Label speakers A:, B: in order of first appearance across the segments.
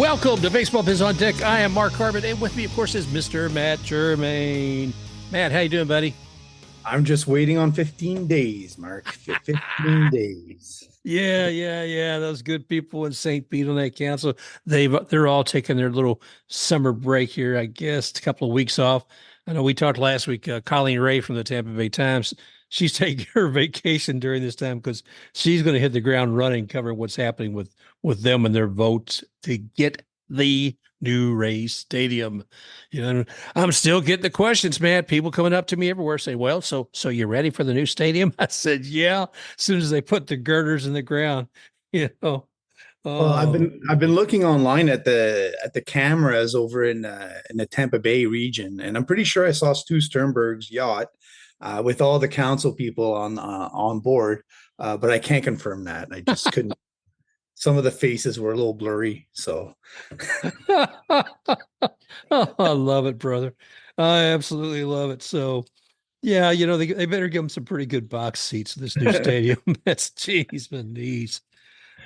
A: Welcome to Baseball Biz on Deck. I am Mark Harbin, and with me, of course, is Mr. Matt Germain. Matt, how you doing, buddy?
B: I'm just waiting on 15 days, Mark. 15 days.
A: Yeah. Those good people in St. Pete on that council, they're all taking their little summer break here, I guess, a couple of weeks off. I know we talked last week, Colleen Ray from the Tampa Bay Times, she's taking her vacation during this time because she's going to hit the ground running, covering what's happening with them and their votes to get the new Rays Stadium. You know, I'm still getting the questions, man. People coming up to me everywhere saying, "Well, so you're ready for the new stadium?" I said, "Yeah." As soon as they put the girders in the ground, you know.
B: Well, I've
A: Oh,
B: been looking online at the cameras over in the Tampa Bay region, and I'm pretty sure I saw Stu Sternberg's yacht with all the council people on board, but I can't confirm that. I just couldn't. Some of the faces were a little blurry, so
A: oh, I love it, brother. I absolutely love it. So, yeah, they better give them some pretty good box seats in this new stadium. That's jeez, my knees.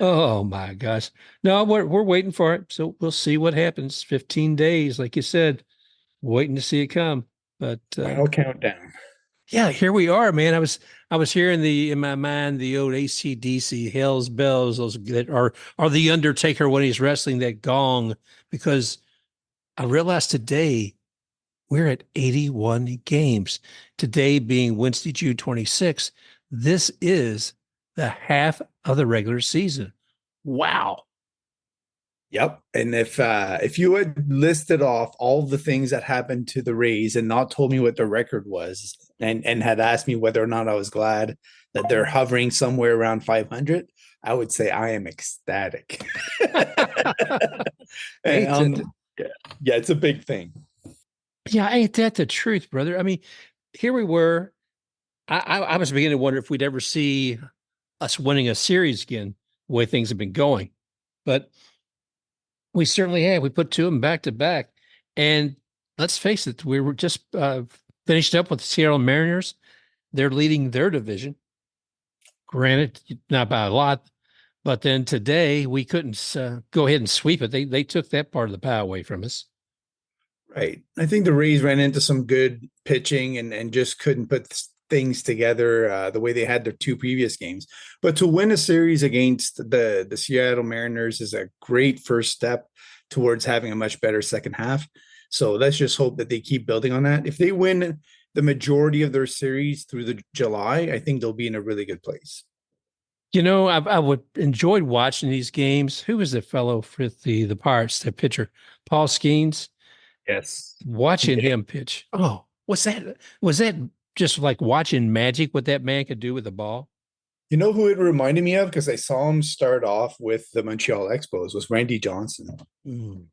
A: Oh my gosh. No, we're waiting for it. So we'll see what happens. 15 days, like you said, waiting to see it come. But
B: final countdown.
A: yeah, here we are, man. I was hearing in my mind the old AC/DC Hell's Bells, those that are the Undertaker when he's wrestling that gong, because I realized today we're at 81 games. Today being Wednesday, June 26th. This is the half of the regular season. Wow.
B: Yep. And if you had listed off all the things that happened to the Rays and not told me what the record was, and had asked me whether or not I was glad that they're hovering somewhere around 500, I would say I am ecstatic.
A: Hey,
B: Yeah, it's a big thing.
A: yeah, ain't that the truth, brother? I mean, here we were. I was beginning to wonder if we'd ever see us winning a series again, the way things have been going. But we certainly have. We put two of them back to back. And let's face it, we were just finished up with the Seattle Mariners. They're leading their division. Granted, not by a lot. But then today, we couldn't go ahead and sweep it. They took that part of the pie away from us.
B: Right. I think the Rays ran into some good pitching and just couldn't put things together the way they had their two previous games. But to win a series against the Seattle Mariners is a great first step towards having a much better second half. So let's just hope that they keep building on that. If they win the majority of their series through the July, I think they'll be in a really good place.
A: I would enjoyed watching these games. Who was the fellow for the Pirates, the pitcher? Paul Skenes.
B: Yes.
A: Watching him pitch. Oh, was that just like watching magic, what that man could do with the ball?
B: You know who it reminded me of? Because I saw him start off with the Montreal Expos was Randy Johnson.
A: Mm.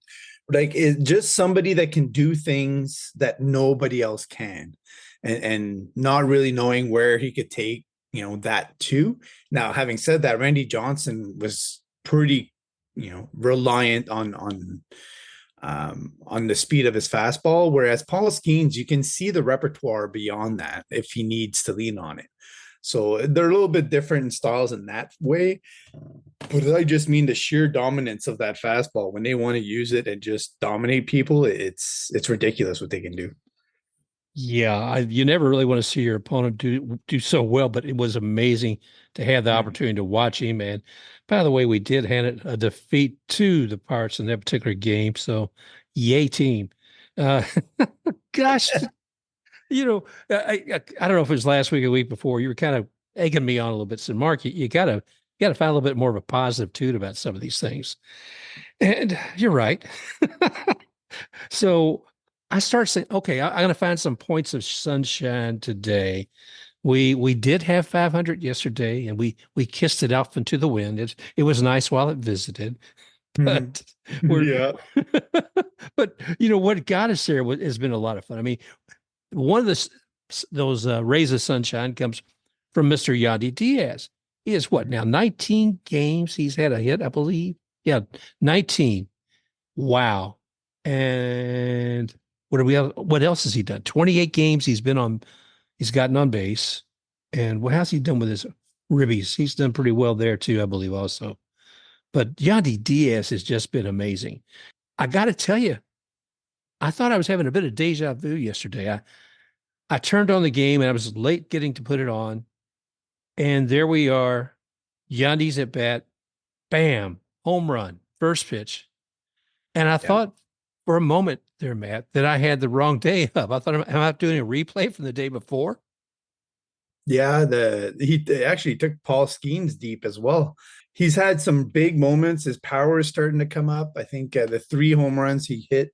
B: Like it's just somebody that can do things that nobody else can, and not really knowing where he could take that too. Now, having said that, Randy Johnson was pretty reliant on the speed of his fastball, whereas Paul Skenes, you can see the repertoire beyond that if he needs to lean on it. So they're a little bit different in styles in that way. But I just mean the sheer dominance of that fastball when they want to use it and just dominate people. It's ridiculous what they can do.
A: Yeah, you never really want to see your opponent do so well, but it was amazing to have the opportunity to watch him. And by the way, we did hand it a defeat to the Pirates in that particular game. So, yay, team! Uh, gosh, I don't know if it was last week or the week before. You were kind of egging me on a little bit. So, Mark, you gotta find a little bit more of a positive tune about some of these things. And you're right. So I start saying, okay, I'm going to find some points of sunshine today. We did have 500 yesterday, and we kissed it off into the wind. It was nice while it visited, but we're
B: Yeah.
A: but what got us there has been a lot of fun. I mean, one of those rays of sunshine comes from Mr. Yandy Díaz. He is what now? 19 games he's had a hit, I believe. Yeah, 19. Wow. And what else has he done? 28 games he's gotten on base. And what has he done with his ribbies? He's done pretty well there too, I believe also. but Yandy Díaz has just been amazing. I got to tell you, I thought I was having a bit of deja vu yesterday. I turned on the game and I was late getting to put it on. And there we are. Yandy's at bat. Bam. Home run. First pitch. And I
B: Yeah.
A: thought for a moment there, Matt, that I had the wrong day up. I thought, am I doing a replay from the day before?
B: Yeah, they actually took Paul Skenes deep as well. He's had some big moments. His power is starting to come up. I think the 3 home runs he hit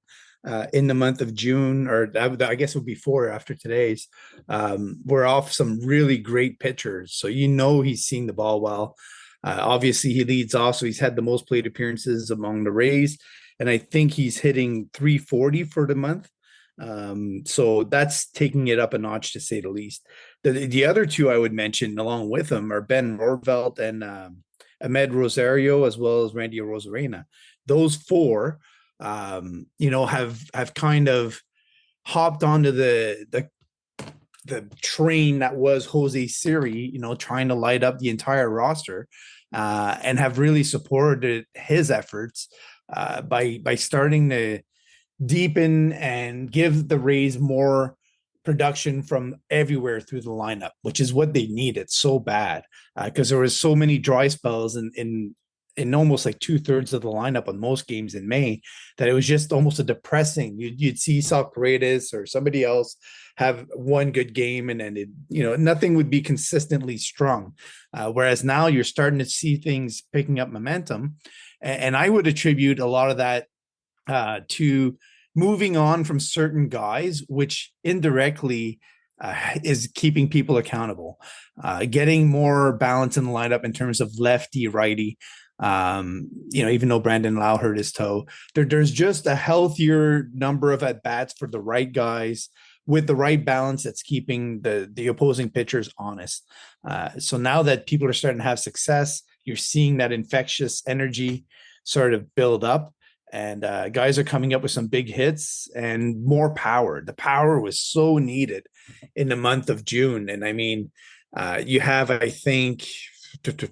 B: in the month of June, or I guess it would be 4 after today's, were off some really great pitchers. So he's seen the ball well. Obviously, he leads off, so he's had the most plate appearances among the Rays, and I think he's hitting 340 for the month. So that's taking it up a notch to say the least. The other two I would mention along with him are Ben Rortvedt and Ahmed Rosario, as well as Randy Arozarena. Those four, have kind of hopped onto the train that was Jose Siri, trying to light up the entire roster, and have really supported his efforts by starting to deepen and give the Rays more production from everywhere through the lineup, which is what they needed so bad, because there was so many dry spells in almost like 2/3 of the lineup on most games in May that it was just almost a depressing. You'd see Socrates or somebody else have one good game, and then nothing would be consistently strung. Whereas now you're starting to see things picking up momentum, and I would attribute a lot of that to moving on from certain guys, which indirectly is keeping people accountable, getting more balance in the lineup in terms of lefty, righty. Even though Brandon Lau hurt his toe, there's just a healthier number of at bats for the right guys with the right balance that's keeping the opposing pitchers honest. So now that people are starting to have success, you're seeing that infectious energy sort of build up. And guys are coming up with some big hits and more power. The power was so needed in the month of June. And I mean, you have, I think, 6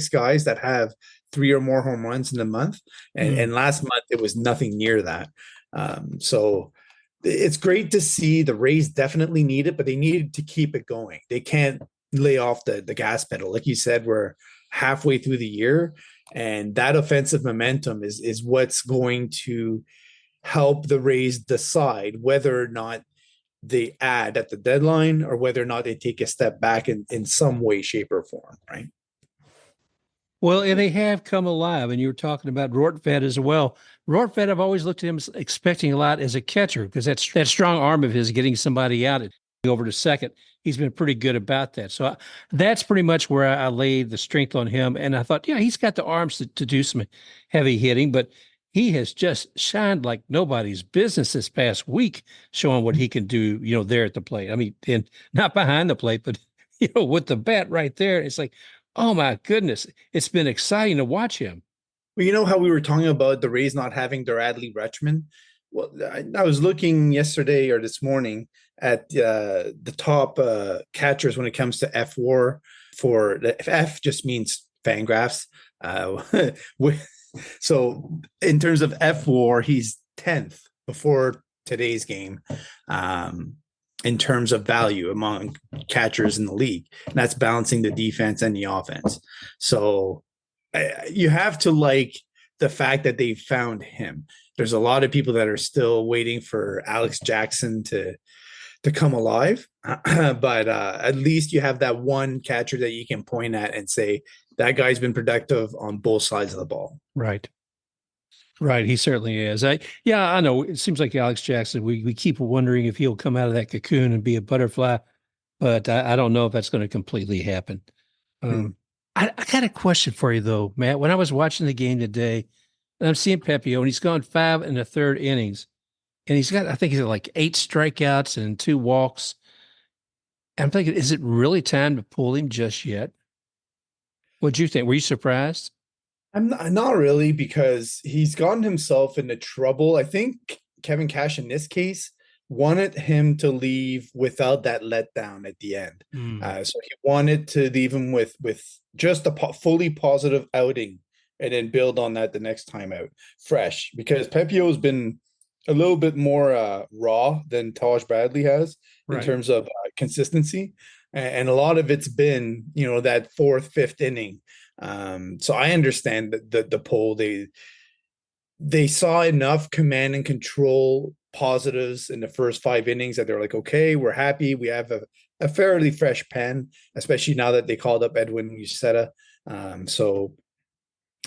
B: guys that have 3 or more home runs in the month. And last month, it was nothing near that. So it's great to see. The Rays definitely need it, but they needed to keep it going. They can't lay off the gas pedal. Like you said, we're halfway through the year. And that offensive momentum is what's going to help the Rays decide whether or not they add at the deadline or whether or not they take a step back in some way, shape, or form, right?
A: Well, and they have come alive. And you were talking about Rortvedt as well. Rortvedt, I've always looked at him as expecting a lot as a catcher because that strong arm of his getting somebody out over to second. He's been pretty good about that. So that's pretty much where I laid the strength on him. And I thought, yeah, he's got the arms to do some heavy hitting, but he has just shined like nobody's business this past week, showing what he can do, there at the plate. I mean, and not behind the plate, but, with the bat right there. It's like, oh my goodness, it's been exciting to watch him.
B: Well, you know how we were talking about the Rays not having their Adley Rutschman? Well, I was looking yesterday or this morning at the top catchers when it comes to F WAR. For the F just means Fangraphs. So in terms of F WAR, he's 10th before today's game in terms of value among catchers in the league. And that's balancing the defense and the offense. So you have to like the fact that they found him. There's a lot of people that are still waiting for Alex Jackson to come alive. But at least you have that one catcher that you can point at and say, that guy's been productive on both sides of the ball.
A: Right. Right. He certainly is. I know. It seems like Alex Jackson, we keep wondering if he'll come out of that cocoon and be a butterfly, but I don't know if that's going to completely happen. I got a question for you though, Matt. When I was watching the game today, and I'm seeing Pepiot, and he's gone 5 1/3 innings, and he's got, I think he's got like 8 strikeouts and 2 walks. I'm thinking, is it really time to pull him just yet? What'd you think? Were you surprised?
B: I'm not really, because he's gotten himself into trouble. I think Kevin Cash in this case wanted him to leave without that letdown at the end.
A: Mm.
B: So he wanted to leave him with just a fully positive outing and then build on that the next time out fresh, because Pepiot's been a little bit more raw than Taj Bradley has in
A: Right.
B: terms of consistency. And a lot of it's been, that fourth, fifth inning. So I understand the poll. They saw enough command and control positives in the first 5 innings that they're like, okay, we're happy. We have a fairly fresh pen, especially now that they called up Edwin Uceta. So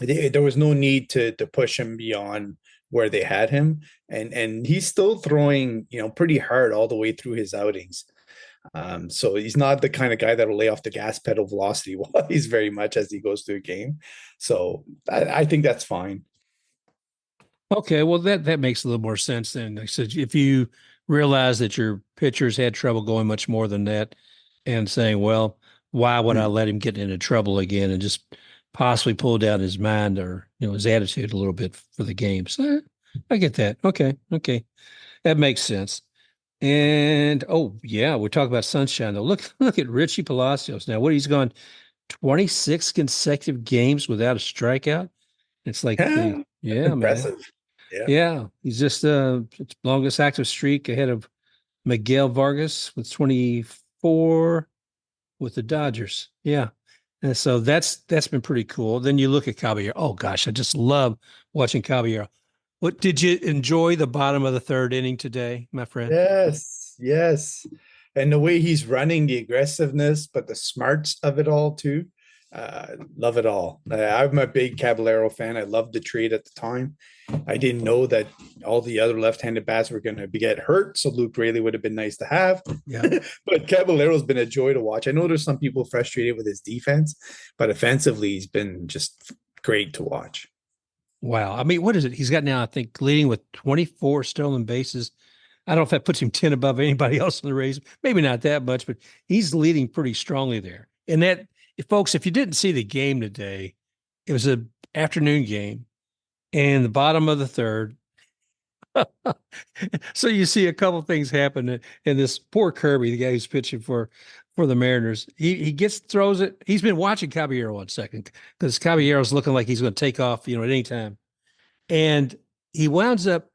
B: there was no need to push him beyond where they had him, and he's still throwing pretty hard all the way through his outings. So he's not the kind of guy that'll lay off the gas pedal velocity wise very much as he goes through a game. So I think that's fine.
A: Okay, well that makes a little more sense then. Like I said, if you realize that your pitchers had trouble going much more than that, and saying, well, why would I let him get into trouble again, and just possibly pull down his mind or his attitude a little bit for the game. So I get that. Okay, that makes sense. And oh yeah, we're talking about sunshine though. Look at Richie Palacios now. What, he's gone 26 consecutive games without a strikeout. It's like
B: Yeah,
A: yeah, man.
B: impressive. Yeah.
A: Yeah, he's just it's longest active streak ahead of Miguel Vargas with 24 with the Dodgers. Yeah. And so that's been pretty cool. Then you look at Caballero. Oh gosh, I just love watching Caballero. What, did you enjoy the bottom of the third inning today, my friend?
B: Yes, yes. And the way he's running, the aggressiveness, but the smarts of it all too. Love it all. I'm a big Caballero fan. I loved the trade at the time. I didn't know that all the other left-handed bats were going to get hurt, so Luke Raley would have been nice to have.
A: Yeah.
B: But Caballero's been a joy to watch. I know there's some people frustrated with his defense, but offensively, he's been just great to watch.
A: Wow. I mean, what is it? He's got now, I think, leading with 24 stolen bases. I don't know if that puts him 10 above anybody else in the Rays. Maybe not that much, but he's leading pretty strongly there. And that, folks, if you didn't see the game today, it was an afternoon game and the bottom of the third. So you see a couple things happen, and this poor Kirby, the guy who's pitching for the Mariners, he throws it. He's been watching Caballero 1 second because Caballero's looking like he's going to take off, at any time. And he winds up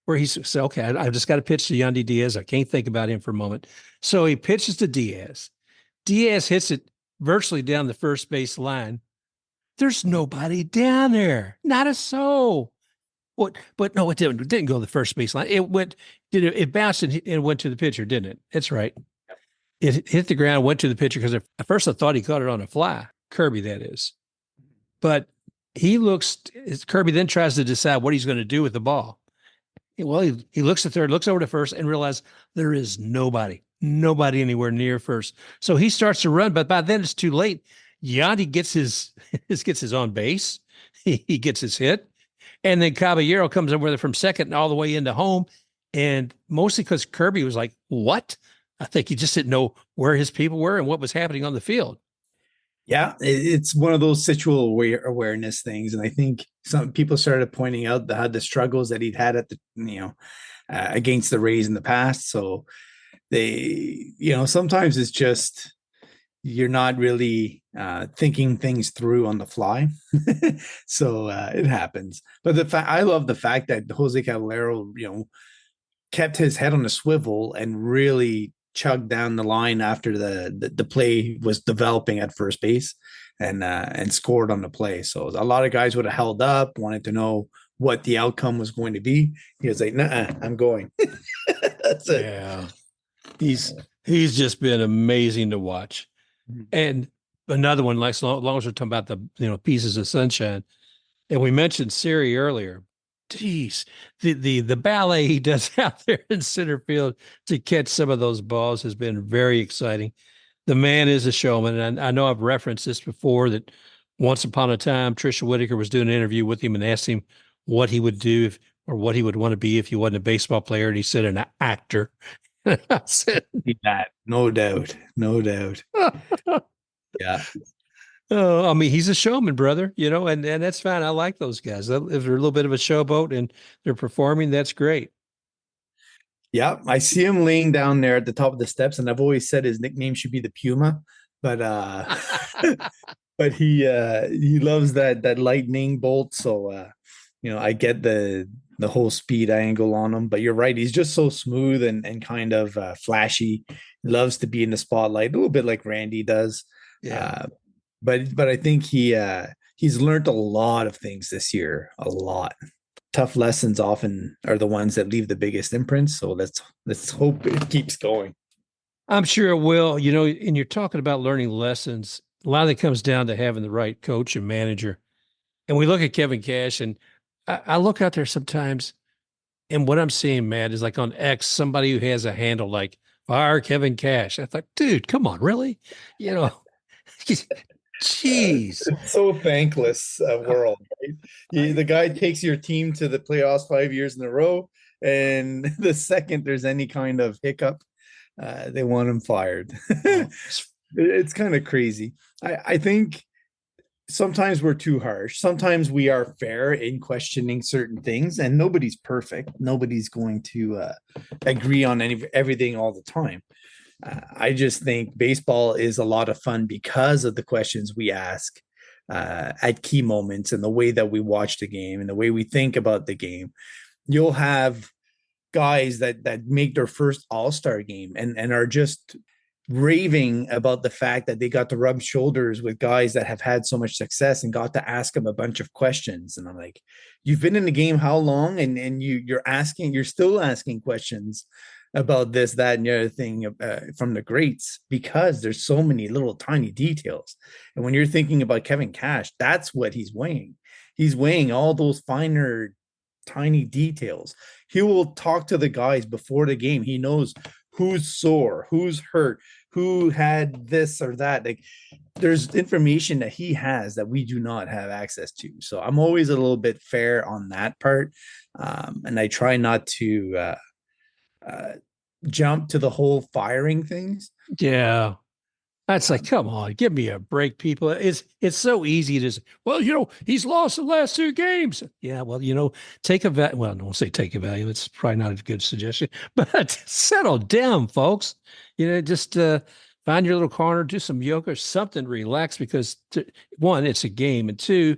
A: where he said, okay, I've just got to pitch to Yandy Díaz. I can't think about him for a moment. So he pitches to Diaz. Diaz hits it virtually down the first base line. There's nobody down there, not a soul. What? But no, it didn't. It didn't go to the first base line. It bounced and went to the pitcher, didn't it? That's right. It hit the ground, went to the pitcher because at first I thought he caught it on a fly. Kirby, that is. But Kirby then tries to decide what he's going to do with the ball. Well, he looks at third, looks over to first, and realizes there is nobody anywhere near first. So he starts to run, but by then it's too late. Yandy gets his on base. He gets his hit. And then Caballero comes over from second and all the way into home. And mostly because Kirby was like, what? I think he just didn't know where his people were and what was happening on the field.
B: Yeah, it's one of those situal awareness things. And I think some people started pointing out the struggles that he'd had at the, against the Rays in the past. So they, sometimes it's just, you're not really thinking things through on the fly. So it happens. But I love the fact that Jose Caballero, kept his head on a swivel and really chugged down the line after the play was developing at first base and scored on the play. So a lot of guys would have held up, wanted to know what the outcome was going to be. He was like, nah, I'm going. That's it.
A: Yeah. He's just been amazing to watch. And another one, like, as long as we're talking about the pieces of sunshine, and we mentioned Siri earlier. Geez, the ballet he does out there in center field to catch some of those balls has been very exciting. The man is a showman, and I know I've referenced this before, that once upon a time Trisha Whitaker was doing an interview with him and asked him what he would do or what he would want to be if he wasn't a baseball player, and he said an actor. I said,
B: that, no doubt. Yeah.
A: oh, I mean, he's a showman, brother, and that's fine. I like those guys. If they're a little bit of a showboat and they're performing, that's great.
B: Yeah, I see him laying down there at the top of the steps, and I've always said his nickname should be the Puma, but but he loves that lightning bolt. So I get the whole speed angle on him. But you're right, he's just so smooth and kind of flashy. Loves to be in the spotlight, a little bit like Randy does.
A: Yeah.
B: Uh, but I think he's learned a lot of things this year, a lot. Tough lessons often are the ones that leave the biggest imprints. So let's hope it keeps going.
A: I'm sure it will. And you're talking about learning lessons. A lot of it comes down to having the right coach and manager. And we look at Kevin Cash, and I look out there sometimes, and what I'm seeing, Matt, is like on X, somebody who has a handle like fire Kevin Cash. I thought, dude, come on, really? You know, jeez.
B: It's so thankless world, right? The guy takes your team to the playoffs 5 years in a row, and the second there's any kind of hiccup, they want him fired.
A: Oh,
B: It's kind of crazy. I think sometimes we're too harsh. Sometimes we are fair in questioning certain things, and nobody's perfect. Nobody's going to agree on everything all the time. I just think baseball is a lot of fun because of the questions we ask at key moments and the way that we watch the game and the way we think about the game. You'll have guys that make their first all-star game and are just raving about the fact that they got to rub shoulders with guys that have had so much success and got to ask them a bunch of questions. And I'm like, you've been in the game how long? And you're still asking questions about this, that, and the other thing from the greats, because there's so many little tiny details. And when you're thinking about Kevin Cash, that's what he's weighing. He's weighing all those finer, tiny details. He will talk to the guys before the game. He knows who's sore, who's hurt, who had this or that. Like, there's information that he has that we do not have access to. So I'm always a little bit fair on that part. And I try not to jump to the whole firing things.
A: yeah. That's like, come on, give me a break, people. It's so easy to say, well, he's lost the last two games. Yeah, well, take a value. Well, I don't say take a value. It's probably not a good suggestion, but settle down, folks. Just find your little corner, do some yoga or something, relax, because one, it's a game, and two,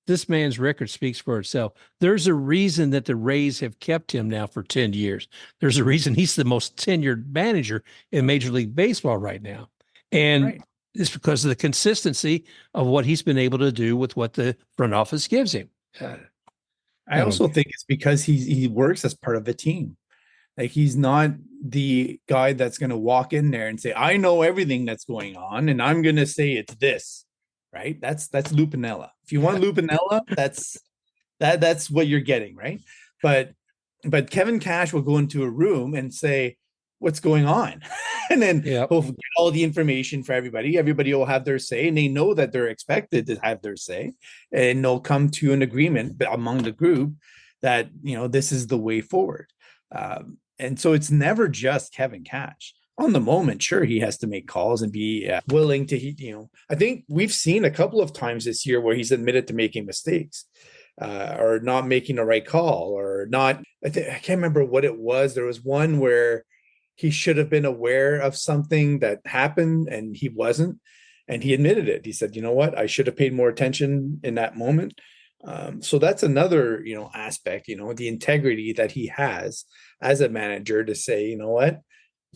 A: this man's record speaks for itself. There's a reason that the Rays have kept him now for 10 years. There's a reason he's the most tenured manager in Major League Baseball right now. And
B: Right.
A: it's because of the consistency of what he's been able to do with what the front office gives him.
B: I also think it's because he works as part of a team. Like, he's not the guy that's going to walk in there and say, "I know everything that's going on, and I'm going to say it's this." Right? That's Lupinella. If you want Lupinella, that's what you're getting, right? But Kevin Cash will go into a room and say, "What's going on?" And then
A: Yeah.
B: he'll get all the information for everybody. Everybody will have their say, and they know that they're expected to have their say, and they'll come to an agreement among the group that this is the way forward. And so it's never just Kevin Cash. On the moment, sure, he has to make calls and be willing to. I think we've seen a couple of times this year where he's admitted to making mistakes. Or not making the right call, or not. I can't remember what it was. There was one where he should have been aware of something that happened and he wasn't, and he admitted it. He said, "You know what? I should have paid more attention in that moment." So that's another, aspect. The integrity that he has as a manager to say, "You know what?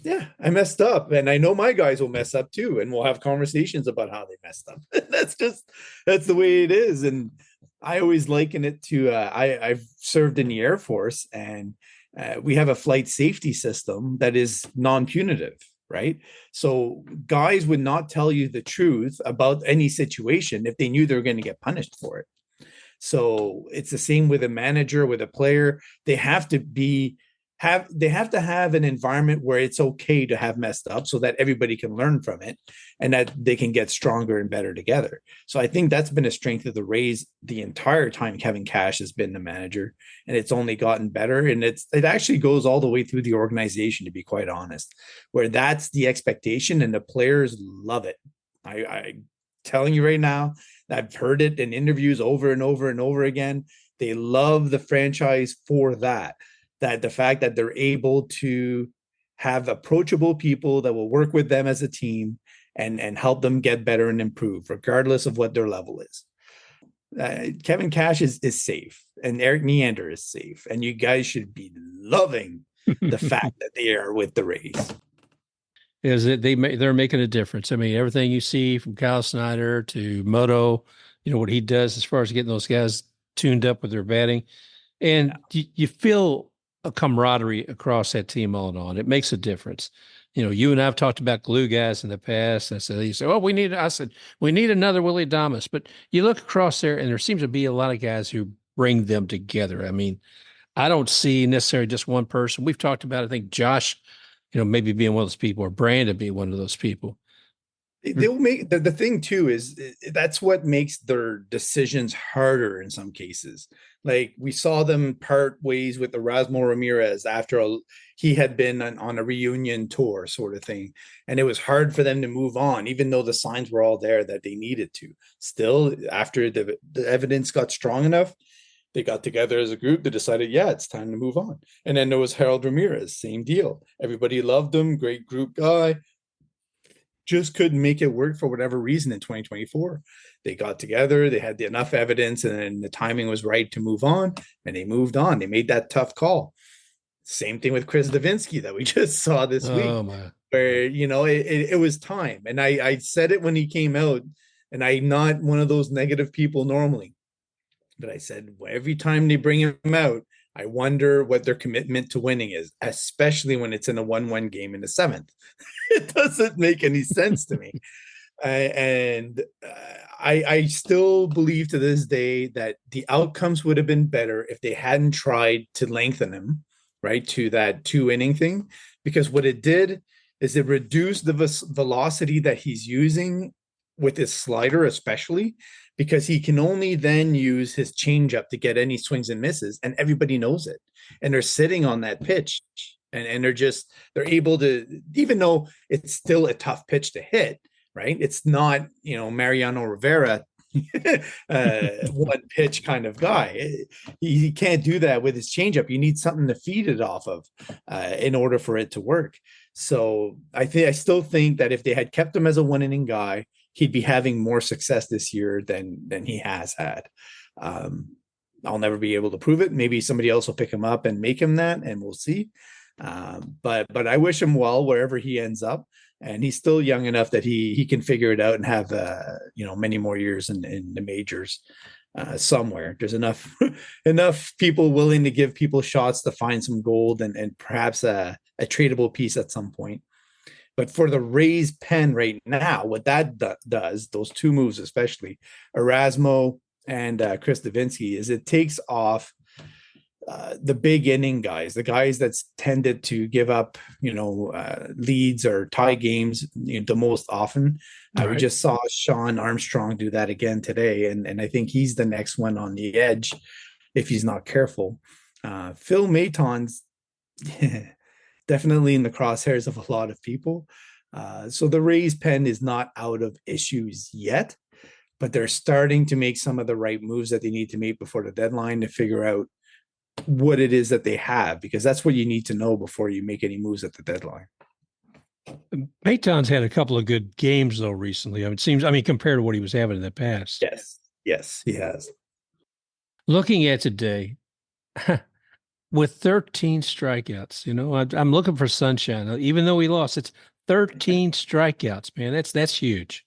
B: Yeah, I messed up, and I know my guys will mess up too, and we'll have conversations about how they messed up." That's the way it is. And I always liken it to I've served in the Air Force, and we have a flight safety system that is non-punitive, right? So guys would not tell you the truth about any situation if they knew they were going to get punished for it. So it's the same with a manager, with a player. They have to have an environment where it's okay to have messed up, so that everybody can learn from it and that they can get stronger and better together. So I think that's been a strength of the Rays the entire time Kevin Cash has been the manager, and it's only gotten better. And it actually goes all the way through the organization, to be quite honest, where that's the expectation and the players love it. I'm telling you right now, I've heard it in interviews over and over and over again. They love the franchise for that. that the fact that they're able to have approachable people that will work with them as a team and help them get better and improve, regardless of what their level is. Kevin Cash is safe, and Eric Neander is safe, and you guys should be loving the fact that they are with the Rays.
A: Is it they're making a difference. I mean, everything you see from Kyle Snyder to Moto, what he does as far as getting those guys tuned up with their batting, and you feel a camaraderie across that team all in all. It makes a difference. You and I've talked about glue guys in the past. I said, you say, well, I said, we need another Willie Adames. But you look across there and there seems to be a lot of guys who bring them together. I mean, I don't see necessarily just one person. We've talked about, I think Josh, maybe being one of those people, or Brandon being one of those people.
B: They'll make the thing too is that's what makes their decisions harder in some cases. Like we saw them part ways with Erasmo Ramirez after he had been on a reunion tour sort of thing. And it was hard for them to move on, even though the signs were all there that they needed to. Still, after the evidence got strong enough, they got together as a group. They decided, yeah, it's time to move on. And then there was Harold Ramirez, same deal. Everybody loved him, great group guy. Just couldn't make it work for whatever reason in 2024. They got together, they had enough evidence, and then the timing was right to move on, and they moved on. They made that tough call. Same thing with Chris Davinsky that we just saw this week, where it was time. And I said it when he came out, and I'm not one of those negative people normally, but I said every time they bring him out, I wonder what their commitment to winning is, especially when it's in a 1-1 game in the 7th. It doesn't make any sense to me. I still believe to this day that the outcomes would have been better if they hadn't tried to lengthen him, right, to that 2-inning thing, because what it did is it reduced the velocity that he's using with his slider, especially because he can only then use his changeup to get any swings and misses, and everybody knows it. And they're sitting on that pitch, and they're able to, even though it's still a tough pitch to hit, right? It's not, Mariano Rivera one pitch kind of guy. He can't do that with his changeup. You need something to feed it off of in order for it to work. So I still think that if they had kept him as a 1-inning guy, he'd be having more success this year than he has had. I'll never be able to prove it. Maybe somebody else will pick him up and make him that, and we'll see. But I wish him well wherever he ends up. And he's still young enough that he can figure it out and have many more years in the majors somewhere. There's enough people willing to give people shots to find some gold and perhaps a tradable piece at some point. But for the Rays pen right now, what that does, those two moves especially, Erasmo and Chris Davinsky, is it takes off the big inning guys, the guys that's tended to give up, leads or tie games the most often. Right. We just saw Sean Armstrong do that again today, and I think he's the next one on the edge if he's not careful. Phil Maton's definitely in the crosshairs of a lot of people. So the Rays pen is not out of issues yet, but they're starting to make some of the right moves that they need to make before the deadline to figure out what it is that they have, because that's what you need to know before you make any moves at the deadline.
A: Payton's had a couple of good games though recently. It seems, compared to what he was having in the past.
B: Yes, he has.
A: Looking at today, with 13 strikeouts, I'm looking for sunshine. Even though we lost, it's 13 strikeouts, man. That's huge.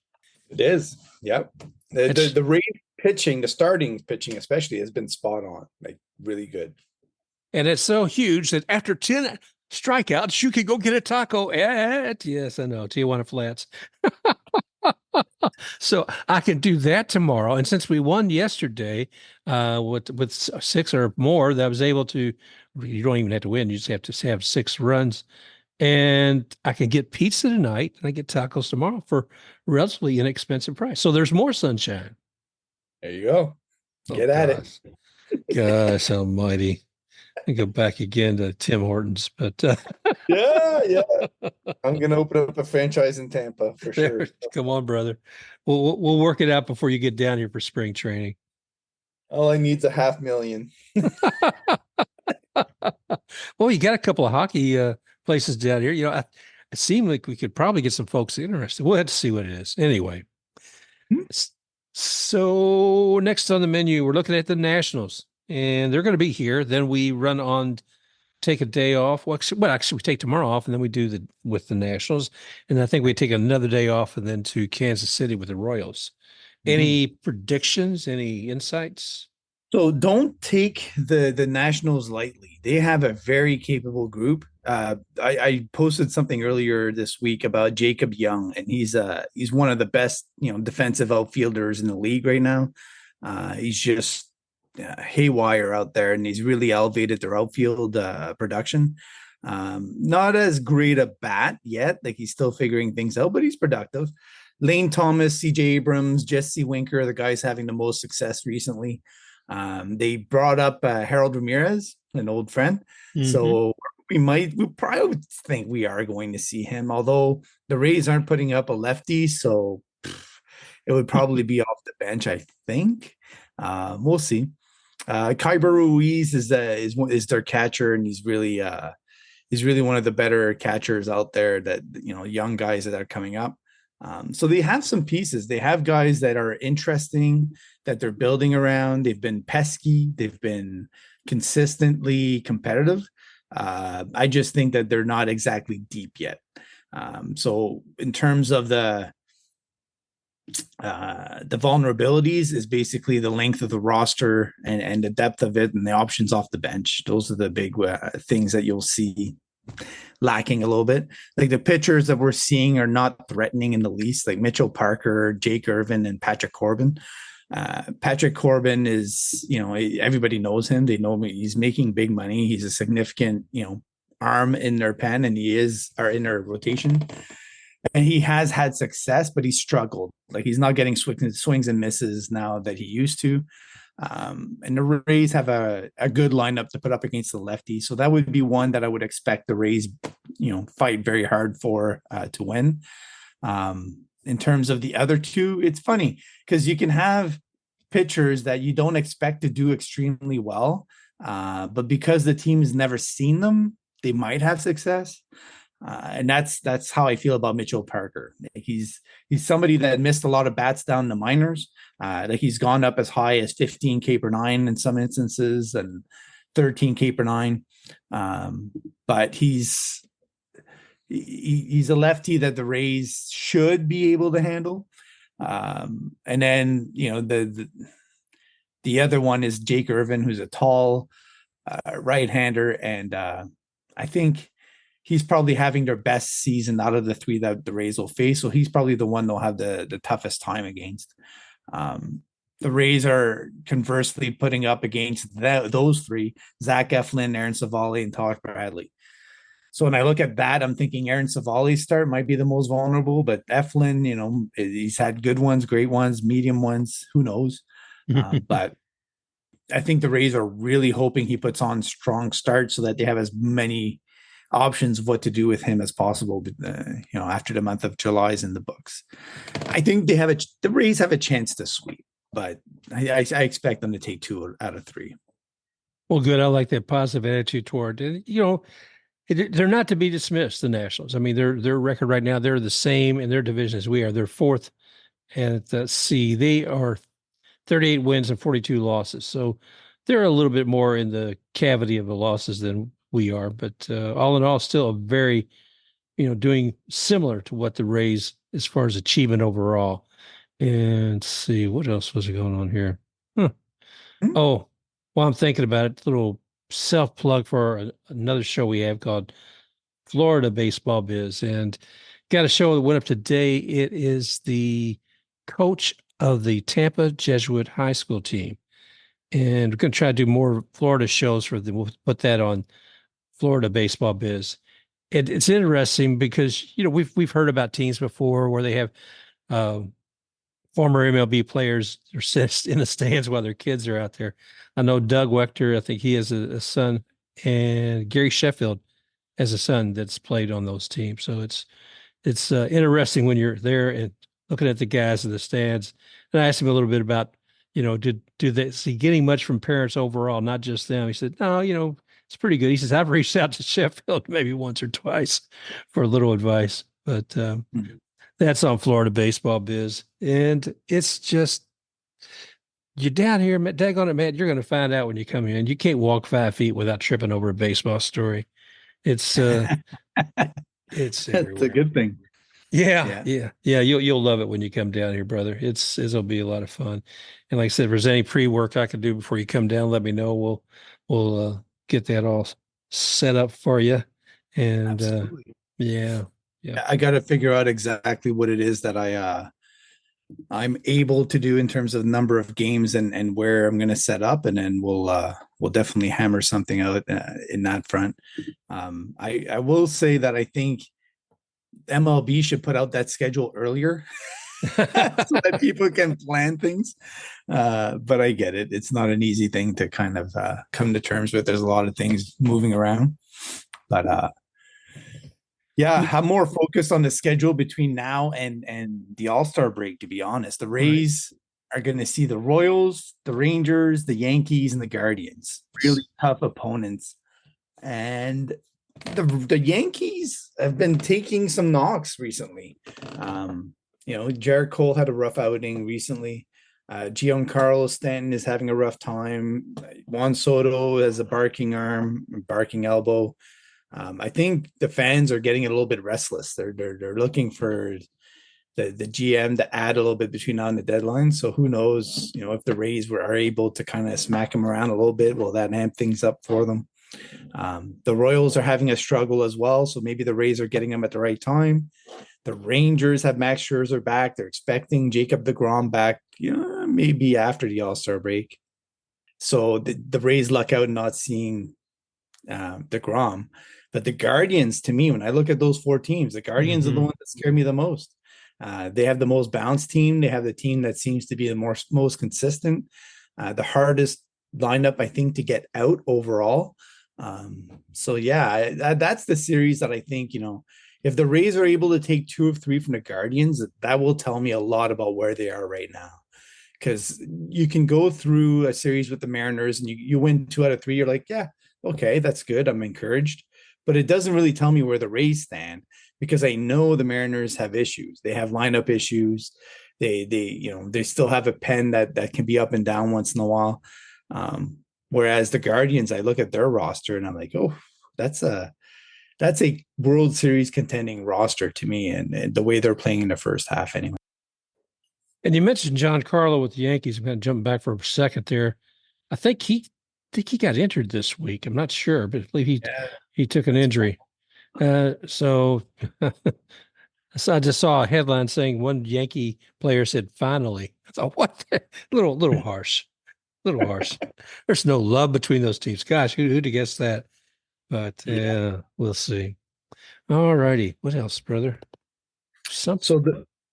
B: It is. Yep. The Rays pitching, the starting pitching especially, has been spot on, like really good.
A: And it's so huge that after 10 strikeouts, you can go get a taco at, yes, I know, Tijuana Flats. So I can do that tomorrow. And since we won yesterday with 6 or more, that I was able to, you don't even have to win. You just have to have 6 runs. And I can get pizza tonight and I get tacos tomorrow for relatively inexpensive price. So there's more sunshine.
B: There you go. Get at it.
A: Gosh almighty. I go back again to Tim Hortons, but
B: yeah. I'm gonna open up a franchise in Tampa for sure.
A: Come on, brother. We'll work it out before you get down here for spring training.
B: All I need is $500,000.
A: Well, you got a couple of hockey places down here. It seemed like we could probably get some folks interested. We'll have to see what it is. Anyway,
B: Hmm.
A: so next on the menu, we're looking at the Nationals, and they're going to be here. Then we run on, take a day off. Actually, we take tomorrow off, and then we do the with the Nationals, and I think we take another day off, and then to Kansas City with the Royals.
B: Mhm.
A: Any predictions? Any insights?
B: So don't take the Nationals lightly. They have a very capable group. I posted something earlier this week about Jacob Young, and he's one of the best defensive outfielders in the league right now. He's just haywire out there, and he's really elevated their outfield production. Not as great a bat yet, like he's still figuring things out, but he's productive. Lane Thomas, CJ Abrams, Jesse Winker are the guys having the most success recently. They brought up Harold Ramirez, an old friend.
A: Mm-hmm.
B: So we probably would think we are going to see him, although the Rays aren't putting up a lefty. So it would probably be off the bench, I think. We'll see. Kyber Ruiz is their catcher, and he's really one of the better catchers out there that young guys that are coming up. So they have some pieces. They have guys that are interesting that they're building around. They've been pesky. They've been consistently competitive. I just think that they're not exactly deep yet. So in terms of the vulnerabilities is basically the length of the roster and the depth of it and the options off the bench. Those are the big things that you'll see lacking a little bit. Like the pitchers that we're seeing are not threatening in the least, like Mitchell Parker, Jake Irvin, and Patrick Corbin. Patrick Corbin is, everybody knows him. They know me. He's making big money. He's a significant, arm in their pen, and in their rotation. And he has had success, but he struggled. Like he's not getting swings and misses now that he used to. And the Rays have a good lineup to put up against the lefty. So that would be one that I would expect the Rays, fight very hard for to win. In terms of the other two, it's funny because you can have pitchers that you don't expect to do extremely well. But because the team has never seen them, they might have success. And that's how I feel about Mitchell Parker. He's somebody that missed a lot of bats down in the minors. Like he's gone up as high as 15K per nine in some instances and 13K per nine. But he's a lefty that the Rays should be able to handle. And then the other one is Jake Irvin, who's a tall right-hander, and I think he's probably having their best season out of the three that the Rays will face. So he's probably the one they'll have the toughest time against. The Rays are conversely putting up against those three: Zach Eflin, Aaron Savali, and Todd Bradley. So when I look at that, I'm thinking Aaron Savali's start might be the most vulnerable, but Eflin, he's had good ones, great ones, medium ones, who knows? But I think the Rays are really hoping he puts on strong starts so that they have as many options of what to do with him as possible. After the month of July is in the books, I think the Rays have a chance to sweep, but I expect them to take 2 out of 3.
A: Well, good. I like that positive attitude toward it. They're not to be dismissed, the Nationals. I mean, their record right now, they're the same in their division as we are. They're fourth at the C. They are 38 wins and 42 losses. So they're a little bit more in the cavity of the losses than we are. But all in all, still a very, doing similar to what the Rays as far as achievement overall. And let's see, what else was going on here? Huh.
B: Hmm.
A: Oh, while I'm thinking about it, little self plug for another show we have called Florida Baseball Biz, and got a show that went up today. It is the coach of the Tampa Jesuit High School team, and we're going to try to do more Florida shows for them. We'll put that on Florida Baseball Biz. It's interesting because we've heard about teams before where they have former MLB players are sit in the stands while their kids are out there. I know Doug Wechter, I think he has a son, and Gary Sheffield has a son that's played on those teams. So it's interesting when you're there and looking at the guys in the stands. And I asked him a little bit about, is he getting much from parents overall, not just them? He said, no, it's pretty good. He says, I've reached out to Sheffield maybe once or twice for a little advice, but that's on Florida Baseball Biz. And it's just, you're down here, daggone it, man, you're going to find out when you come in. You can't walk 5 feet without tripping over a baseball story. It's it's
B: That's a
A: everywhere.
B: good thing.
A: Yeah. You'll love it when you come down here, brother. It'll be a lot of fun. And like I said, if there's any pre-work I can do before you come down, let me know. We'll get that all set up for you. And
B: Absolutely.
A: yeah.
B: I got to figure out exactly what it is that I'm able to do in terms of number of games and where I'm going to set up, and then we'll definitely hammer something out in that front. I will say that I think MLB should put out that schedule earlier so that people can plan things. But I get it; it's not an easy thing to kind of come to terms with. There's a lot of things moving around, but yeah, I'm more focused on the schedule between now and the All-Star break, to be honest. The Rays are going to see the Royals, the Rangers, the Yankees, and the Guardians. Really tough opponents. And the Yankees have been taking some knocks recently. Jarrett Cole had a rough outing recently. Giancarlo Stanton is having a rough time. Juan Soto has a barking arm, barking elbow. I think the fans are getting a little bit restless. They're looking for the GM to add a little bit between now and the deadline. So who knows, if the Rays are able to kind of smack them around a little bit, will that amp things up for them? The Royals are having a struggle as well. So maybe the Rays are getting them at the right time. The Rangers have Max Scherzer back. They're expecting Jacob deGrom back, maybe after the All-Star break. So the Rays luck out not seeing deGrom. But the Guardians, to me, when I look at those 4 teams, the Guardians are the ones that scare me the most. They have the most balanced team. They have the team that seems to be the most consistent, the hardest lineup, I think, to get out overall. So yeah, that's the series that I think, if the Rays are able to take 2 of 3 from the Guardians, that will tell me a lot about where they are right now. Because you can go through a series with the Mariners and you win 2 out of 3. You're like, yeah, okay, that's good. I'm encouraged. But it doesn't really tell me where the Rays stand, because I know the Mariners have issues. They have lineup issues. They still have a pen that can be up and down once in a while. Whereas the Guardians, I look at their roster and I'm like, oh, that's a World Series contending roster to me, and the way they're playing in the first half anyway.
A: And you mentioned Giancarlo with the Yankees. I'm going to jump back for a second there. I think he got injured this week. I'm not sure, but I believe he took an injury. So I just saw a headline saying one Yankee player said, "Finally." I thought, what? little harsh. Little harsh. There's no love between those teams. Gosh, who'd have guessed that? But we'll see. All righty. What else, brother?
B: So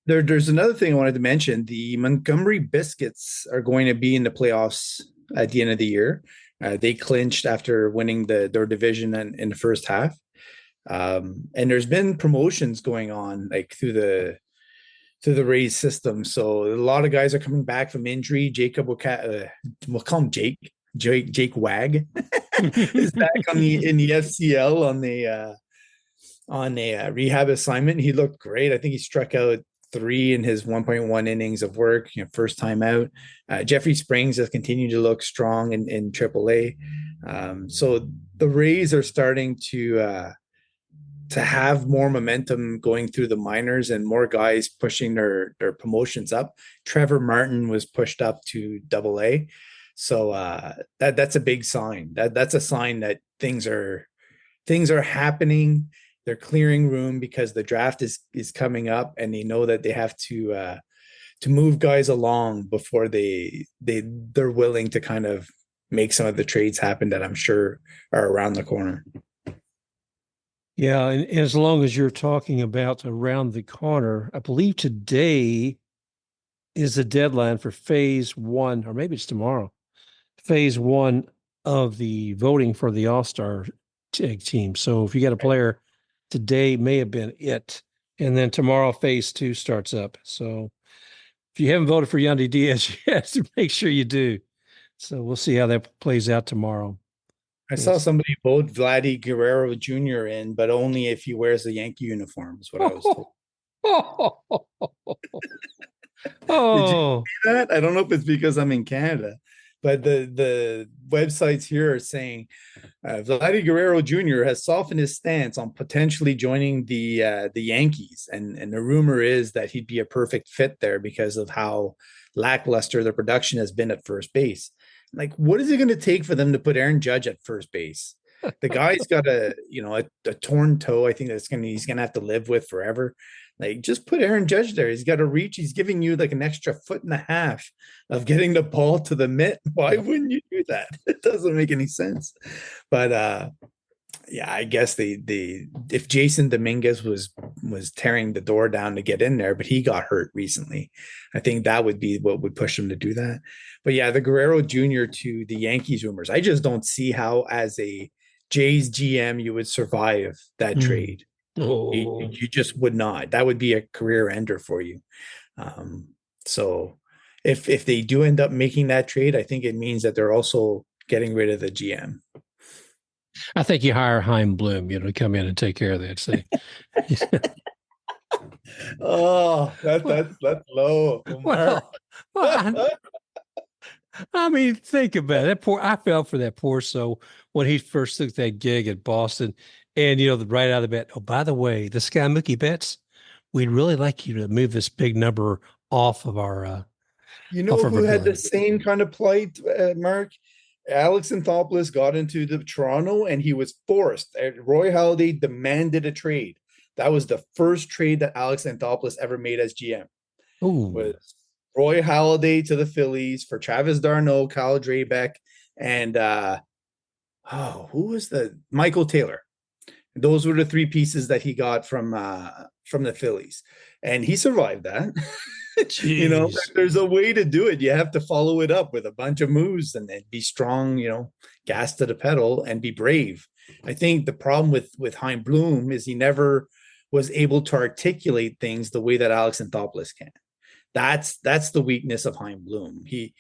B: there's another thing I wanted to mention. The Montgomery Biscuits are going to be in the playoffs at the end of the year. They clinched after winning their division in the first half. And there's been promotions going on like through the Rays system. So a lot of guys are coming back from injury. Jacob, we'll call him Jake Wag is back in the FCL on a rehab assignment. He looked great. I think he struck out 3 in his 1.1 innings of work, first time out. Jeffrey Springs has continued to look strong in AAA. So the Rays are starting to have more momentum going through the minors and more guys pushing their promotions up. Trevor Martin was pushed up to AA. So that's a big sign. That's a sign that things are happening. They're clearing room because the draft is coming up, and they know that they have to move guys along before they're willing to kind of make some of the trades happen that I'm sure are around the corner.
A: Yeah, and as long as you're talking about around the corner, I believe today is the deadline for phase 1, or maybe it's tomorrow. Phase 1 of the voting for the All-Star team. So if you got a player, today may have been it. And then tomorrow, phase 2 starts up. So if you haven't voted for Yandy Díaz yet, make sure you do. So we'll see how that plays out tomorrow.
B: I saw somebody vote Vladdy Guerrero Jr. in, but only if he wears the Yankee uniform, is what I was told. Did you
A: Oh,
B: see that? I don't know if it's because I'm in Canada, but the websites here are saying Vladdy Guerrero Jr. has softened his stance on potentially joining the Yankees, and the rumor is that he'd be a perfect fit there because of how lackluster the production has been at first base. Like, what is it going to take for them to put Aaron Judge at first base? The guy's got a torn toe. I think he's gonna have to live with forever. Like, just put Aaron Judge there. He's got a reach. He's giving you like an extra foot and a half of getting the ball to the mitt. Why wouldn't you do that? It doesn't make any sense. But yeah, I guess they if Jason Dominguez was tearing the door down to get in there, but he got hurt recently. I think that would be what would push him to do that. But yeah, the Guerrero Jr. to the Yankees rumors. I just don't see how, as a Jays GM, you would survive that trade. You just would not. That would be a career ender for you. So if they do end up making that trade, I think it means that they're also getting rid of the GM.
A: I think you hire Heim Bloom, to come in and take care of that. See?
B: Oh, that's low.
A: Well, I mean, think about it. I felt for that poor soul when he first took that gig at Boston. And, right out of the bat, oh, by the way, this guy, Mookie Betts, we'd really like you to move this big number off of our
B: You know who had the same kind of plight, Mark? Alex Anthopoulos got into the Toronto and he was forced. Roy Halladay demanded a trade. That was the first trade that Alex Anthopoulos ever made as GM. Was Roy Halladay to the Phillies for Travis d'Arnaud, Kyle Drabek, and who was Michael Taylor. Those were the three pieces that he got from the Phillies, and he survived that. There's a way to do it. You have to follow it up with a bunch of moves and then be strong, gas to the pedal and be brave. I think the problem with Heim Bloom is he never was able to articulate things the way that Alex Anthopoulos can. That's the weakness of Heim Bloom. He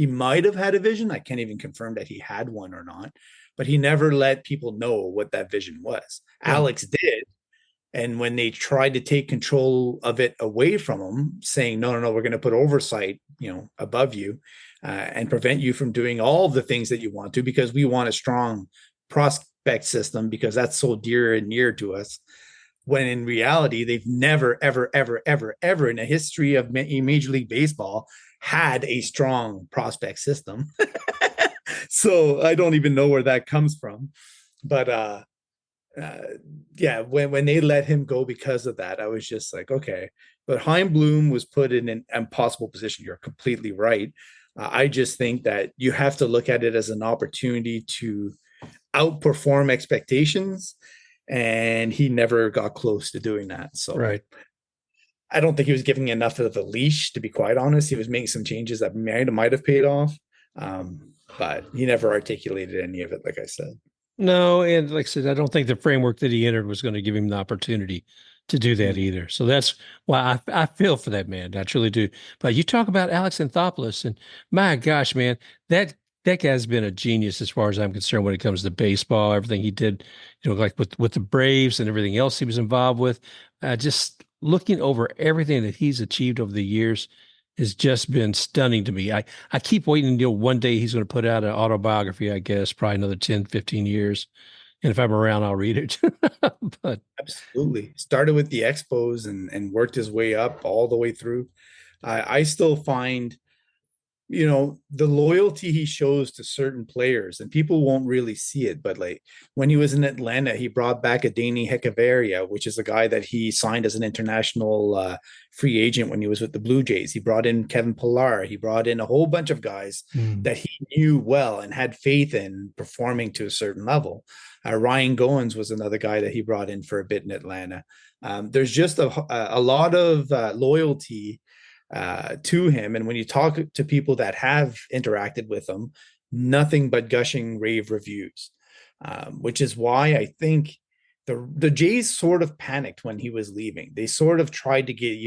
B: might have had a vision. I can't even confirm that he had one or not, but he never let people know what that vision was. Yeah. Alex did. And when they tried to take control of it away from him, saying, no, we're going to put oversight, above you and prevent you from doing all the things that you want to, because we want a strong prospect system because that's so dear and near to us. When in reality, they've never, ever, ever, ever, ever in the history of Major League Baseball had a strong prospect system. So I don't even know where that comes from. But yeah, when they let him go because of that, I was just like, okay. But Heim Bloom was put in an impossible position. You're completely right. I just think that you have to look at it as an opportunity to outperform expectations, and he never got close to doing that. So
A: right.
B: I don't think he was giving enough of a leash, to be quite honest. He was making some changes that might have paid off, but he never articulated any of it, like I said.
A: No, and like I said, I don't think the framework that he entered was going to give him the opportunity to do that either. So that's why I feel for that man. I truly do. But you talk about Alex Anthopoulos, and my gosh, man, that guy's been a genius as far as I'm concerned when it comes to baseball. Everything he did, like with the Braves and everything else he was involved with, just looking over everything that he's achieved over the years has just been stunning to me. I keep waiting until one day he's going to put out an autobiography, I guess, probably another 10, 15 years. And if I'm around, I'll read it. But
B: absolutely. Started with the Expos and worked his way up all the way through. I still find, the loyalty he shows to certain players, and people won't really see it, but like when he was in Atlanta, he brought back Adani Hechavarria, which is a guy that he signed as an international free agent when he was with the Blue Jays. He brought in Kevin Pillar. He brought in a whole bunch of guys that he knew well and had faith in performing to a certain level. Ryan Goins was another guy that he brought in for a bit in Atlanta. There's just a lot of loyalty to him. And when you talk to people that have interacted with him, nothing but gushing rave reviews, which is why I think the Jays sort of panicked when he was leaving. They sort of tried to get,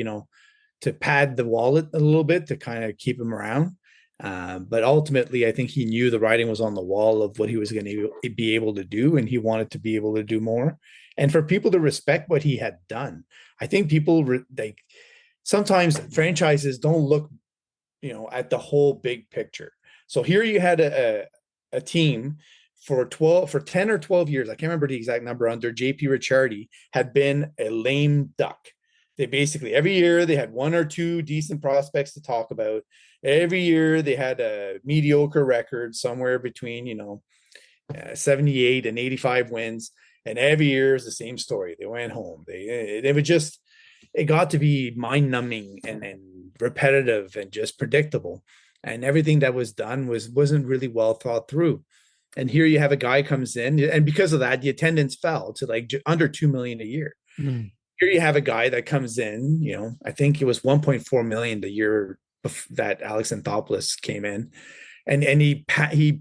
B: to pad the wallet a little bit to kind of keep him around. But ultimately, I think he knew the writing was on the wall of what he was going to be able to do, and he wanted to be able to do more. And for people to respect what he had done, I think people like sometimes franchises don't look, at the whole big picture. So here you had a team for 10 or 12 years. I can't remember the exact number under JP Ricciardi had been a lame duck. They basically every year they had one or two decent prospects to talk about. Every year they had a mediocre record somewhere between 78 and 85 wins, and every year is the same story. They went home. They would just it got to be mind numbing and repetitive and just predictable, and everything that was done wasn't really well thought through. And here you have a guy comes in, and because of that, the attendance fell to like under 2 million a year.
A: Mm.
B: Here you have a guy that comes in, I think it was 1.4 million the year that Alex Anthopoulos came in, and he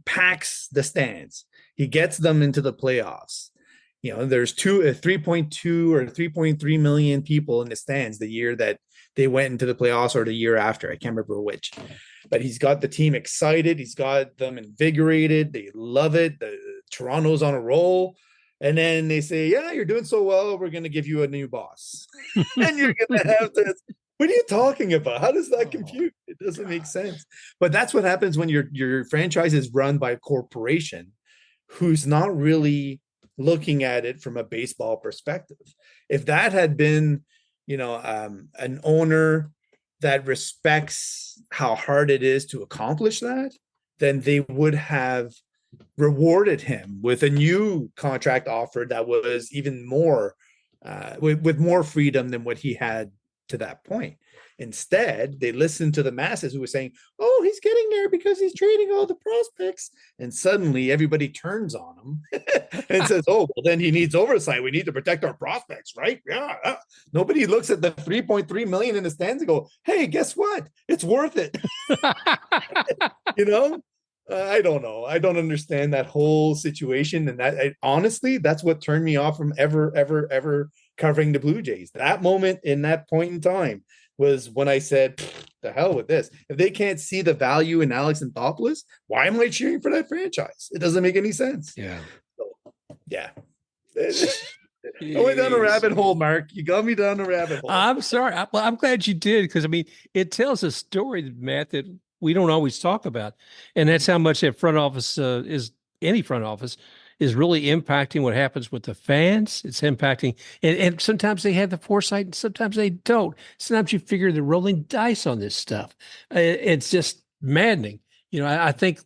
B: packs the stands. He gets them into the playoffs. There's 3.2 or 3.3 million people in the stands the year that they went into the playoffs, or the year after. I can't remember which. But he's got the team excited. He's got them invigorated. They love it. The Toronto's on a roll. And then they say, yeah, you're doing so well, we're going to give you a new boss. And you're going to have to, what are you talking about? How does that compute? It doesn't make sense. But that's what happens when your franchise is run by a corporation who's not really looking at it from a baseball perspective. If that had been, an owner that respects how hard it is to accomplish that, then they would have rewarded him with a new contract offer that was even more with more freedom than what he had to that point. Instead, they listened to the masses who were saying, oh, he's getting there because he's trading all the prospects. And suddenly everybody turns on him and says, oh, well, then he needs oversight. We need to protect our prospects, right? Yeah. Nobody looks at the 3.3 million in the stands and go, hey, guess what? It's worth it. I don't know. I don't understand that whole situation. And honestly, that's what turned me off from ever covering the Blue Jays. That moment in that point in time was when I said, the hell with this. If they can't see the value in Alex Anthopoulos, why am I cheering for that franchise? It doesn't make any sense.
A: Yeah.
B: So, yeah. I went down a rabbit hole, Mark. You got me down a rabbit hole.
A: I'm sorry. I'm glad you did, because it tells a story, Matt, that we don't always talk about, and that's how much that front office any front office is really impacting what happens with the fans. It's impacting, and sometimes they have the foresight, and sometimes they don't. Sometimes you figure they're rolling dice on this stuff. It's just maddening. I think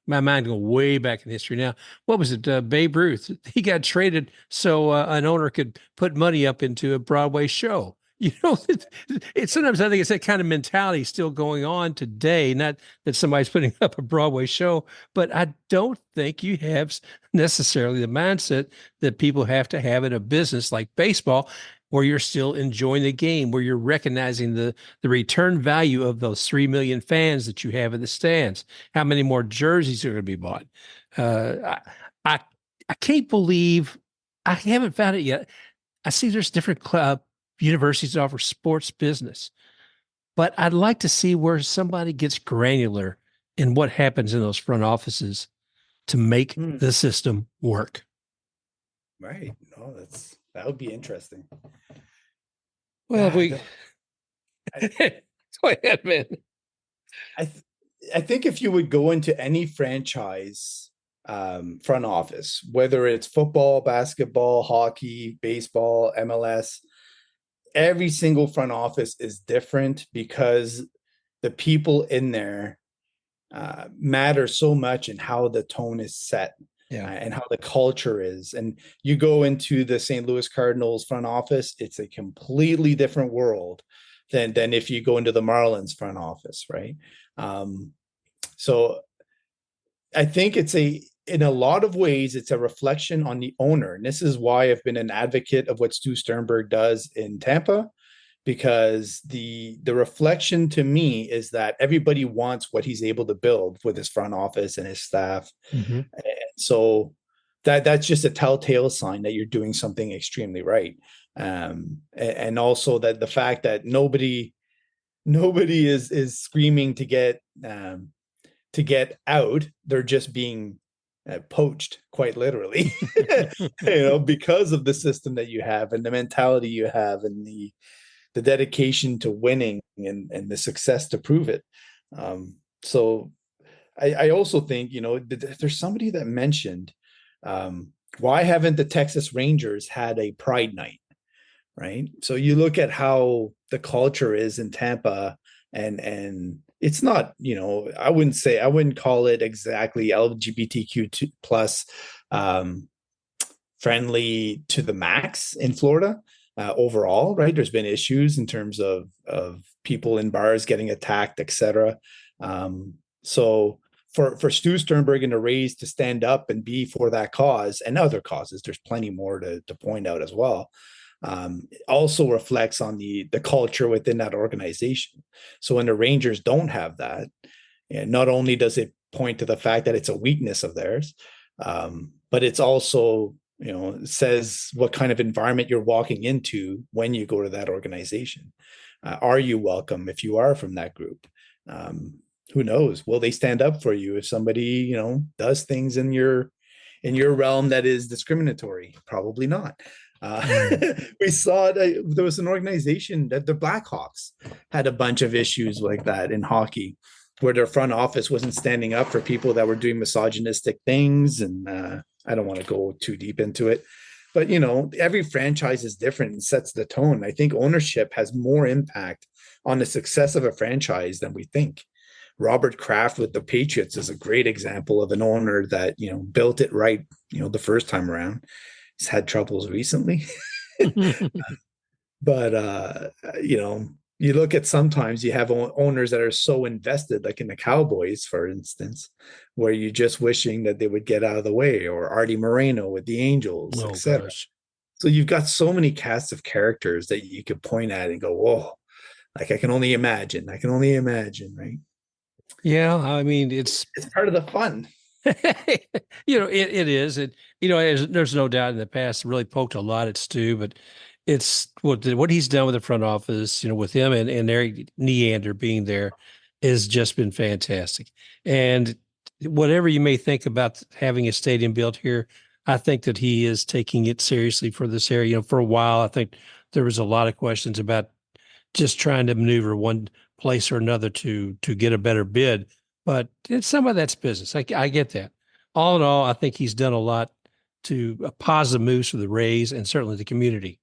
A: my mind going way back in history now. What was it? Babe Ruth. He got traded so an owner could put money up into a Broadway show. It's sometimes I think it's that kind of mentality still going on today. Not that somebody's putting up a Broadway show, but I don't think you have necessarily the mindset that people have to have in a business like baseball, where you're still enjoying the game, where you're recognizing the return value of those 3 million fans that you have in the stands. How many more jerseys are going to be bought? I can't believe I haven't found it yet. I see there's different universities that offer sports business, but I'd like to see where somebody gets granular in what happens in those front offices to make the system work.
B: Right. No, that would be interesting.
A: Well, go ahead, man.
B: I think if you would go into any franchise front office, whether it's football, basketball, hockey, baseball, MLS, every single front office is different because the people in there matter so much in how the tone is set.
A: Yeah.
B: And how the culture is. And you go into the St. Louis Cardinals front office, it's a completely different world than if you go into the Marlins front office, right? So I think in a lot of ways, it's a reflection on the owner. And this is why I've been an advocate of what Stu Sternberg does in Tampa, because the reflection to me is that everybody wants what he's able to build with his front office and his staff.
A: Mm-hmm.
B: And so that's just a telltale sign that you're doing something extremely right. And also that the fact that nobody is screaming to get to get out, they're just being poached, quite literally, because of the system that you have and the mentality you have and the dedication to winning and the success to prove it. So I also think, there's somebody that mentioned, why haven't the Texas Rangers had a Pride Night? Right. So you look at how the culture is in Tampa, and it's not, I wouldn't call it exactly LGBTQ plus friendly to the max in Florida overall. Right. There's been issues in terms of people in bars getting attacked, etc. So for Stu Sternberg and the Rays to stand up and be for that cause and other causes, there's plenty more to point out as well. Also reflects on the culture within that organization. So when the Rangers don't have that, and not only does it point to the fact that it's a weakness of theirs, but it's also, says what kind of environment you're walking into when you go to that organization. Are you welcome if you are from that group? Who knows? Will they stand up for you if somebody, does things in your realm that is discriminatory? Probably not. We saw there was an organization that the Blackhawks had a bunch of issues like that in hockey, where their front office wasn't standing up for people that were doing misogynistic things. And I don't want to go too deep into it, but every franchise is different and sets the tone. I think ownership has more impact on the success of a franchise than we think. Robert Kraft with the Patriots is a great example of an owner that built it right the first time around. He's had troubles recently. But you look at, sometimes you have owners that are so invested, like in the Cowboys, for instance, where you're just wishing that they would get out of the way, or Artie Moreno with the Angels, etc. So you've got so many casts of characters that you could point at and go, whoa, like I can only imagine, right?
A: Yeah, I mean, it's
B: part of the fun.
A: It is. There's no doubt in the past, really poked a lot at Stu, but it's what he's done with the front office, with him and Eric Neander being there has just been fantastic. And whatever you may think about having a stadium built here, I think that he is taking it seriously for this area. For a while, I think there was a lot of questions about just trying to maneuver one place or another to get a better bid. But it's some of that's business. I get that. All in all, I think he's done a lot to positive moves for the Rays and certainly the community.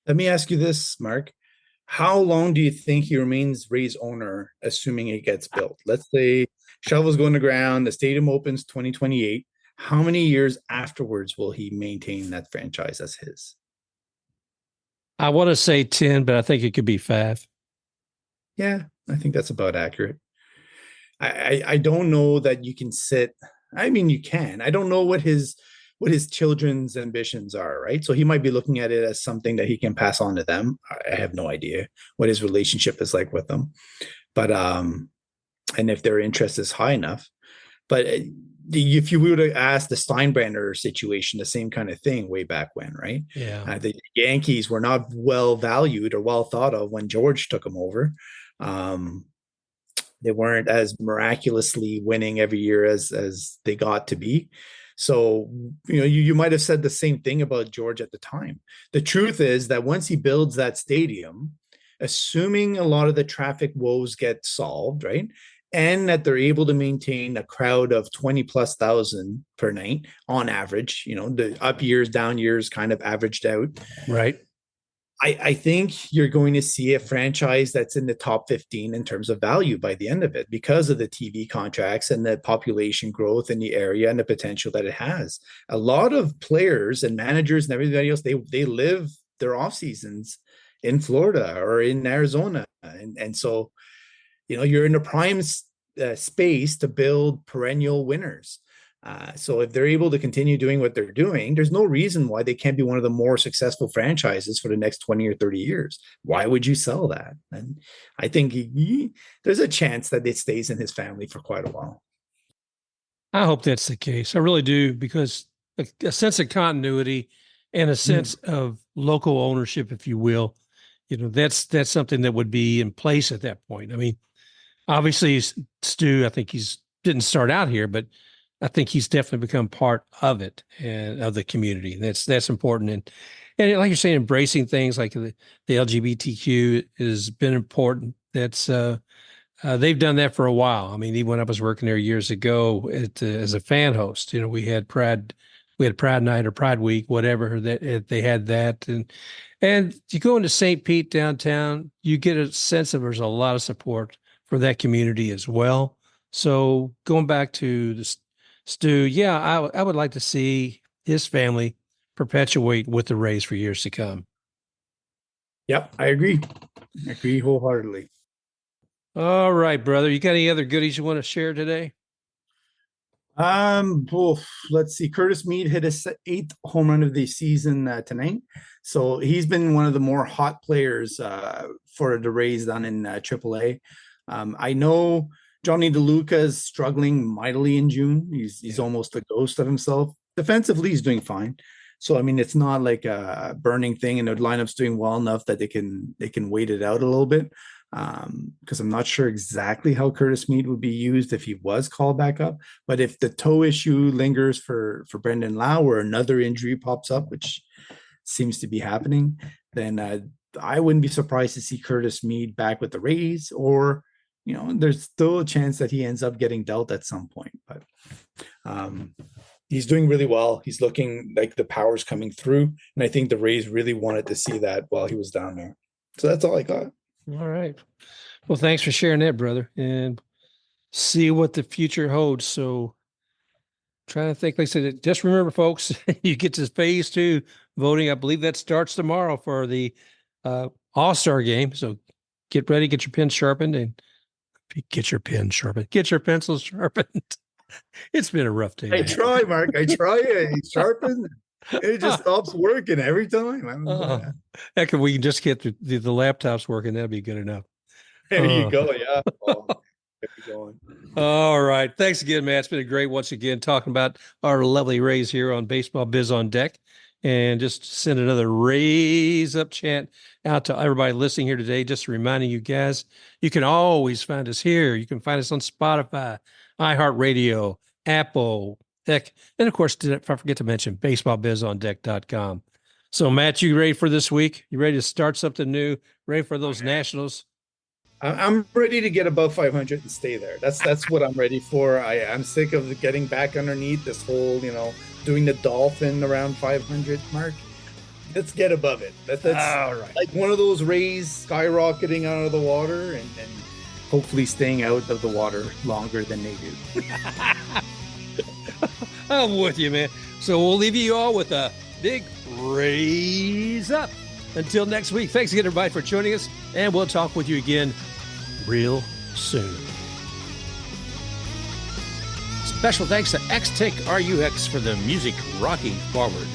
B: Let me ask you this, Mark. How long do you think he remains Rays owner, assuming it gets built? Let's say shovels go in the ground, the stadium opens 2028. How many years afterwards will he maintain that franchise as his?
A: I want to say 10, but I think it could be 5.
B: Yeah, I think that's about accurate. I don't know that you can sit. I mean, you can. I don't know what his children's ambitions are, right? So he might be looking at it as something that he can pass on to them. I have no idea what his relationship is like with them, but and if their interest is high enough. But if you would have asked the Steinbrenner situation, the same kind of thing way back when, right?
A: Yeah.
B: The Yankees were not well valued or well thought of when George took them over. They weren't as miraculously winning every year as they got to be. So, you might have said the same thing about George at the time. The truth is that once he builds that stadium, assuming a lot of the traffic woes get solved, right? And that they're able to maintain a crowd of 20 plus thousand per night on average, the up years, down years kind of averaged out.
A: Right.
B: I think you're going to see a franchise that's in the top 15 in terms of value by the end of it, because of the TV contracts and the population growth in the area and the potential that it has. A lot of players and managers and everybody else, they live their off seasons in Florida or in Arizona. And so, you're in a prime space to build perennial winners. So if they're able to continue doing what they're doing, there's no reason why they can't be one of the more successful franchises for the next 20 or 30 years. Why would you sell that? And I think there's a chance that it stays in his family for quite a while.
A: I hope that's the case. I really do, because a sense of continuity and a sense of local ownership, if you will, that's something that would be in place at that point. I mean, Obviously, Stu, I think he's didn't start out here, but I think he's definitely become part of it and of the community. That's important. And like you're saying, embracing things like the LGBTQ has been important. That's they've done that for a while. I mean, even when I was working there years ago as a fan host, we had Pride Night or Pride Week, whatever that they had that, and you go into St. Pete downtown, you get a sense of there's a lot of support for that community as well. So going back to the Stu, yeah, I would like to see his family perpetuate with the Rays for years to come.
B: Yep, I agree. I agree wholeheartedly.
A: All right, brother. You got any other goodies you want to share today?
B: Let's see. Curtis Mead hit his eighth home run of the season tonight, so he's been one of the more hot players for the Rays down in AAA. I know Johnny DeLuca is struggling mightily in June. He's almost a ghost of himself. Defensively, he's doing fine. So I mean, it's not like a burning thing, and the lineup's doing well enough that they can wait it out a little bit. Because I'm not sure exactly how Curtis Mead would be used if he was called back up. But if the toe issue lingers for Brendan Lau or another injury pops up, which seems to be happening, then I wouldn't be surprised to see Curtis Mead back with the Rays, or there's still a chance that he ends up getting dealt at some point. But he's doing really well. He's looking like the power's coming through, and I think the Rays really wanted to see that while he was down there. So that's all I got.
A: All right. Well, thanks for sharing that, brother, and see what the future holds. So trying to think, like I said, just remember, folks, you get to phase 2 voting. I believe that starts tomorrow for the All-Star game. So get ready, get your pen sharpened, and get your pen sharpened. Get your pencils sharpened. It's been a rough day.
B: I try, Mark. I try it. Sharpen. It just stops working every time. I don't know.
A: Heck, if we can just get the laptops working, that'd be good enough.
B: There you go. Yeah. Going.
A: All right. Thanks again, Matt. It's been a great once again talking about our lovely Rays here on Baseball Biz on Deck. And just send another Raise Up chant out to everybody listening here today. Just reminding you guys, you can always find us here. You can find us on Spotify, iHeartRadio, Apple, heck, and of course, if I forget to mention, baseballbizondeck.com. So, Matt, you ready for this week? You ready to start something new? Ready for those Nationals?
B: I'm ready to get above 500 and stay there. That's what I'm ready for. I'm sick of getting back underneath this whole, doing the dolphin around 500 mark. Let's get above it. That's all right. Like one of those Rays skyrocketing out of the water and hopefully staying out of the water longer than they do.
A: I'm with you, man. So we'll leave you all with a big Raise Up. Until next week, thanks again, everybody, for joining us, and we'll talk with you again real soon. Special thanks to X-Tech RUX for the music rocking forward.